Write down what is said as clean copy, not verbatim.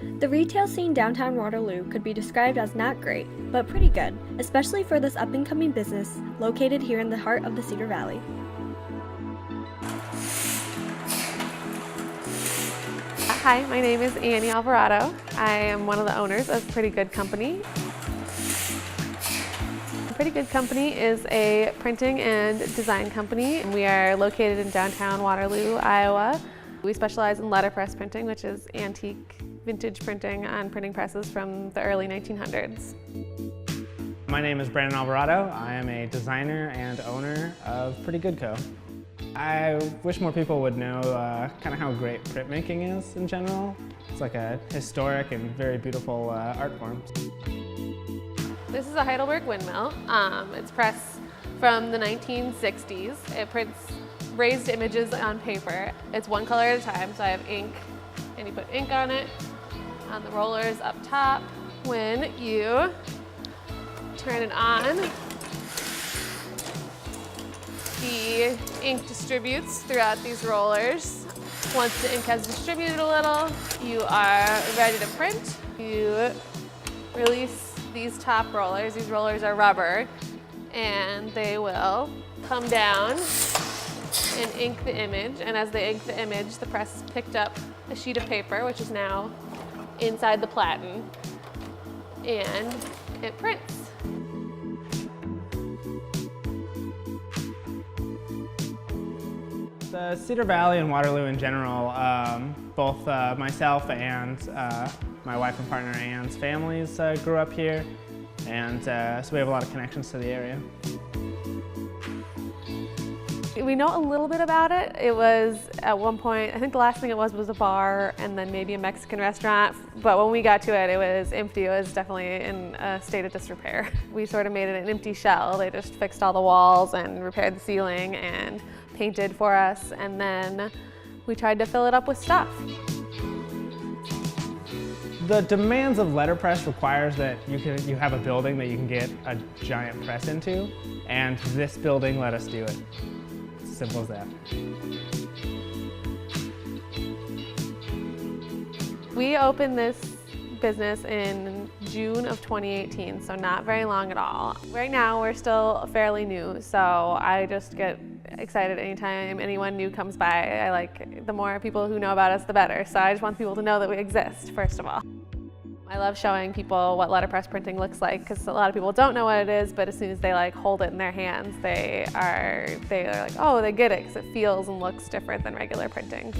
The retail scene downtown Waterloo could be described as not great, but pretty good, especially for this up-and-coming business located here in the heart of the Cedar Valley. Hi, my name is Annie Alvarado. I am one of the owners of Pretty Good Company. Pretty Good Company is a printing and design company. We are located in downtown Waterloo, Iowa. We specialize in letterpress printing, which is antique vintage printing on printing presses from the early 1900s. My name is Brandon Alvarado. I am a designer and owner of Pretty Good Co. I wish more people would know kind of how great printmaking is in general. It's like a historic and very beautiful art form. This is a Heidelberg windmill. It's pressed from the 1960s. It prints raised images on paper. It's one color at a time, so I have ink, and you put ink on it, on the rollers up top. When you turn it on, the ink distributes throughout these rollers. Once the ink has distributed a little, you are ready to print. You release these top rollers. These rollers are rubber, and they will come down and ink the image. And as they ink the image, the press picked up a sheet of paper, which is now inside the platen, and it prints. The Cedar Valley and Waterloo in general, both myself and my wife and partner Anne's families grew up here, and so we have a lot of connections to the area. We know a little bit about it. It was at one point, I think the last thing it was a bar and then maybe a Mexican restaurant. But when we got to it, it was empty. It was definitely in a state of disrepair. We sort of made it an empty shell. They just fixed all the walls and repaired the ceiling and painted for us. And then we tried to fill it up with stuff. The demands of letterpress requires that you have a building that you can get a giant press into, and this building let us do it. Simple as that. We opened this business in June of 2018, so not very long at all. Right now we're still fairly new, so I just get excited anytime anyone new comes by. The more people who know about us, the better. So I just want people to know that we exist, first of all. I love showing people what letterpress printing looks like, because a lot of people don't know what it is, but as soon as they hold it in their hands, they are like, oh, they get it, because it feels and looks different than regular printing.